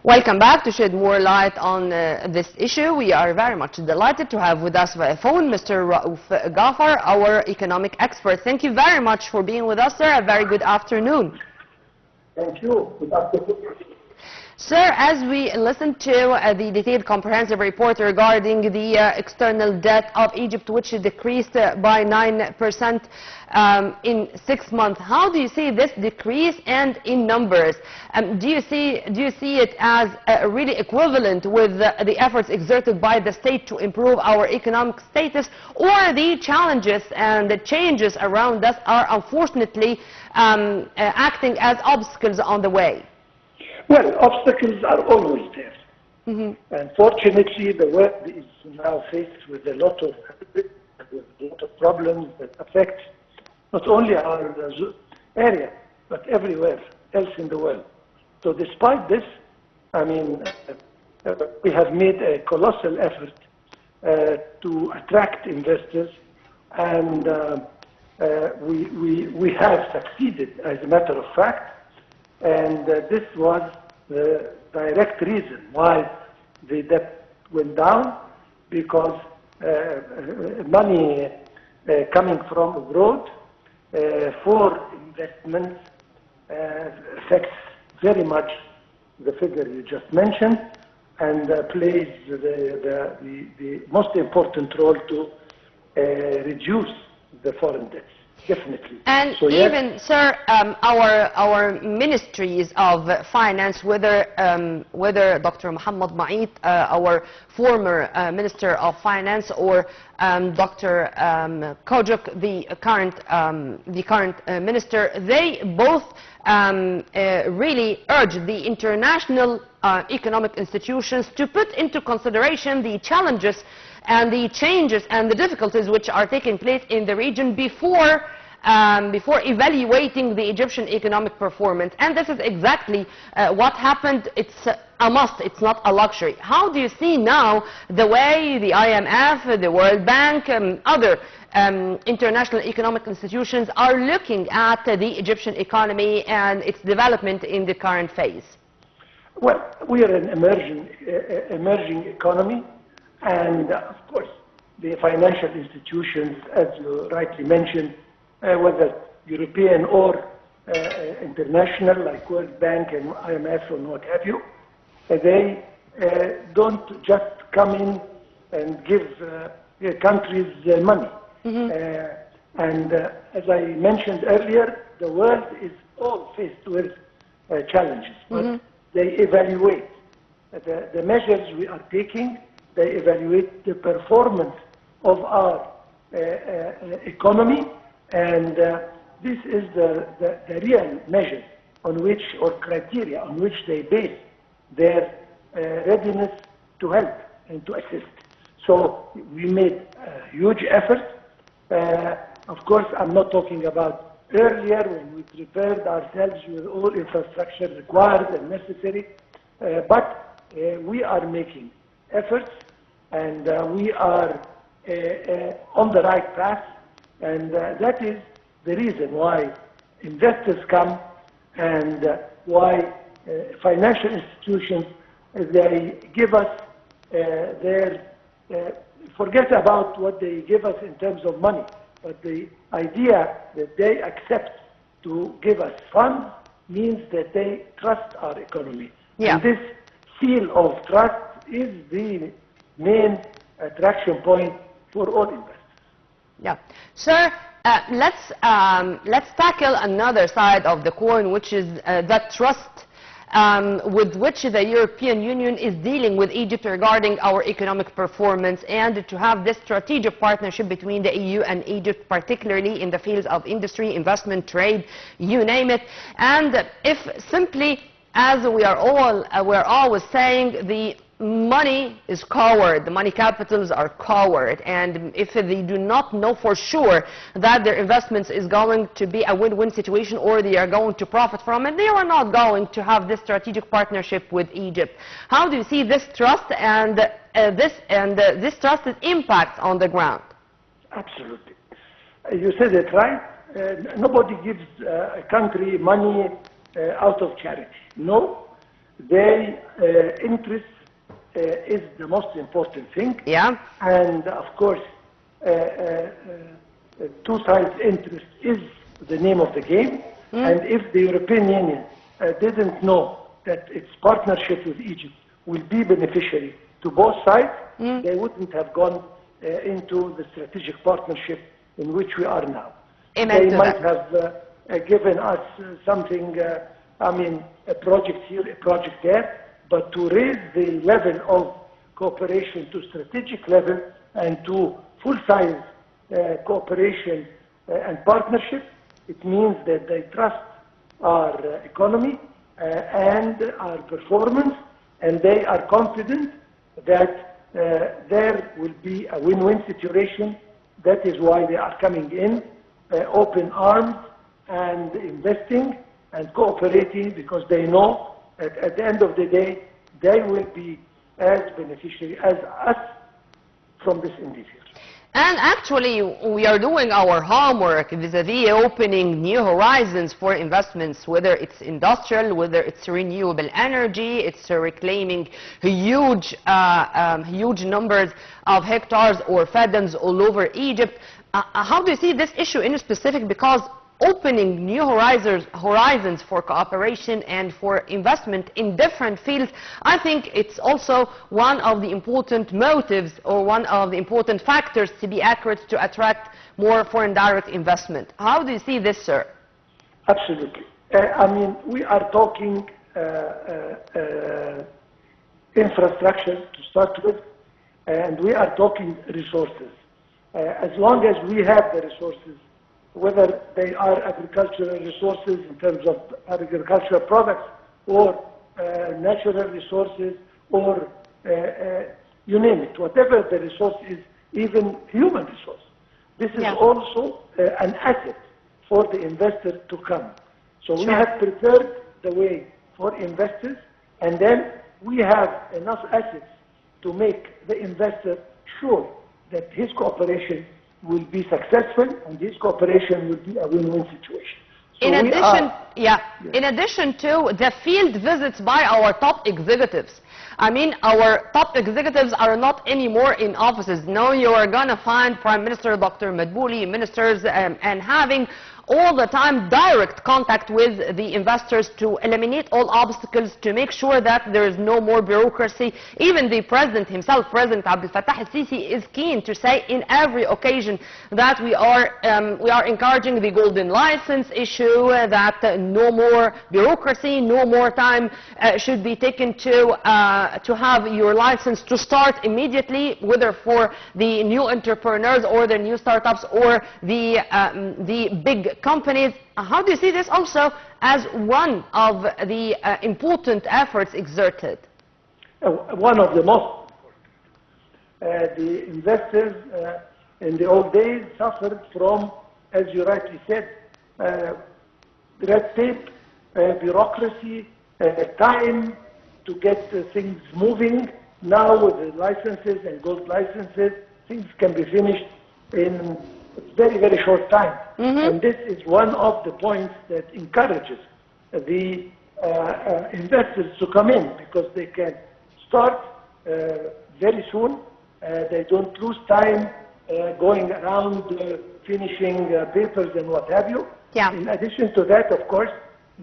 Welcome back. To shed more light on this issue, we are very much delighted to have with us via phone Mr. Raof Gaafar, our economic expert. Thank you very much for being with us, sir. A very good afternoon. Thank you. Good afternoon. Sir, as we listened to the detailed comprehensive report regarding the external debt of Egypt, which decreased by 9% in 6 months, how do you see this decrease and in numbers? Do you see it as really equivalent with the efforts exerted by the state to improve our economic status, or the challenges and the changes around us are unfortunately acting as obstacles on the way? Well, obstacles are always there. Unfortunately, the world is now faced with a lot of problems that affect not only our area, but everywhere else in the world. So despite this, I mean, we have made a colossal effort to attract investors, and we have succeeded, as a matter of fact. And this was the direct reason why the debt went down, because money coming from abroad for investments affects very much the figure you just mentioned, and plays the most important role to reduce the foreign debts. Definitely. And so, even, yes, sir, our ministries of finance, whether Dr. Mohammed Ma'it, our former Minister of Finance, or Dr. Kojuk, the current minister, they both really urge the international economic institutions to put into consideration the challenges and the changes and the difficulties which are taking place in the region before evaluating the Egyptian economic performance. And this is exactly what happened. It's a must, it's not a luxury. How do you see now the way the IMF, the World Bank, other international economic institutions are looking at the Egyptian economy and its development in the current phase? Well, we are an emerging economy. And of course, the financial institutions, as you rightly mentioned, whether European or international, like World Bank and IMF and what have you, they don't just come in and give countries money. And as I mentioned earlier, the world is all faced with challenges, but they evaluate the measures we are taking. They evaluate the performance of our economy, and this is the real measure on which, or criteria on which they base their readiness to help and to assist. So we made a huge effort. Of course, I'm not talking about earlier when we prepared ourselves with all infrastructure required and necessary, but we are making efforts, and we are on the right path, and that is the reason why investors come, and why financial institutions, they give us forget about what they give us in terms of money, but the idea that they accept to give us funds means that they trust our economy. Yeah. And this seal of trust is the main attraction point for all investors. Yeah. Sir, let's tackle another side of the coin, which is that trust with which the European Union is dealing with Egypt regarding our economic performance, and to have this strategic partnership between the EU and Egypt, particularly in the fields of industry, investment, trade, you name it. And if simply, as we're always saying, the money is coward, the money capitals are coward, and if they do not know for sure that their investments is going to be a win-win situation, or they are going to profit from it, they are not going to have this strategic partnership with Egypt. How do you see this trust and this trust's impact on the ground? Absolutely. You said it right. Nobody gives a country money out of charity. No. their interest is the most important thing. Yeah. And of course, two sides' interest is the name of the game. And if the European Union didn't know that its partnership with Egypt will be beneficiary to both sides, they wouldn't have gone into the strategic partnership in which we are now. Amen. They might have given us something, a project here, a project there, but to raise the level of cooperation to strategic level and to full-size cooperation and partnership, it means that they trust our economy and our performance, and they are confident that there will be a win-win situation. That is why they are coming in open arms and investing and cooperating, because they know that at the end of the day they will be as beneficiary as us from this endeavor. And actually, we are doing our homework vis-a-vis opening new horizons for investments, whether it's industrial, whether it's renewable energy, it's reclaiming huge numbers of hectares or fadoms all over Egypt. How do you see this issue in specific? Because opening new horizons for cooperation and for investment in different fields, I think it's also one of the important motives or one of the important factors, to be accurate, to attract more foreign direct investment. How do you see this, sir? Absolutely. We are talking infrastructure to start with, and we are talking resources. As long as we have the resources, whether they are agricultural resources in terms of agricultural products or natural resources or you name it, whatever the resource is, even human resource. This is also an asset for the investor to come. So we have prepared the way for investors, and then we have enough assets to make the investor sure that his cooperation will be successful, and this cooperation will be a win-win situation. So in addition to the field visits by our top executives, our top executives are not anymore in offices. No, you are going to find Prime Minister Dr. Madbouli, ministers, and having all the time direct contact with the investors to eliminate all obstacles, to make sure that there is no more bureaucracy. Even the president himself, President Abdel Fattah al-Sisi, is keen to say in every occasion that we are encouraging the golden license issue, that no more bureaucracy, no more time should be taken to have your license to start immediately, whether for the new entrepreneurs or the new startups or the big companies. How do you see this also as one of the important efforts exerted? One of the most important. The investors in the old days suffered from, as you rightly said, red tape, bureaucracy, time to get things moving. Now with the licenses and gold licenses, things can be finished in a very, very short time. And this is one of the points that encourages the investors to come in, because they can start very soon. They don't lose time going around finishing papers and what have you. In addition to that, of course,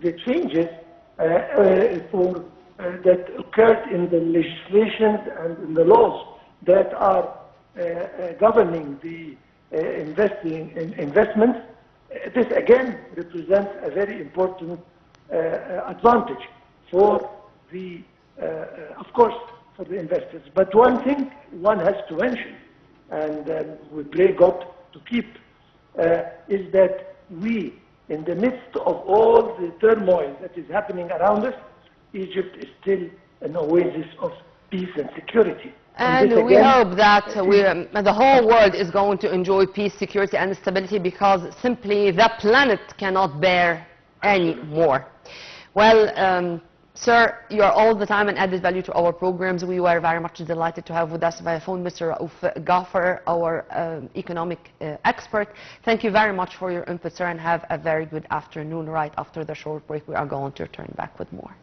the changes that occurred in the legislation and in the laws that are governing the investments, this again represents a very important advantage for the, of course, for the investors. But one thing one has to mention, and we pray God to keep, is that we, in the midst of all the turmoil that is happening around us, Egypt is still an oasis of peace and security. And we hope that the whole world is going to enjoy peace, security, and stability, because simply the planet cannot bear any more. Well, sir, you are all the time an added value to our programs. We were very much delighted to have with us via phone Mr. Raof Gaafar, our economic expert. Thank you very much for your input, sir, and have a very good afternoon. Right after the short break, we are going to return back with more.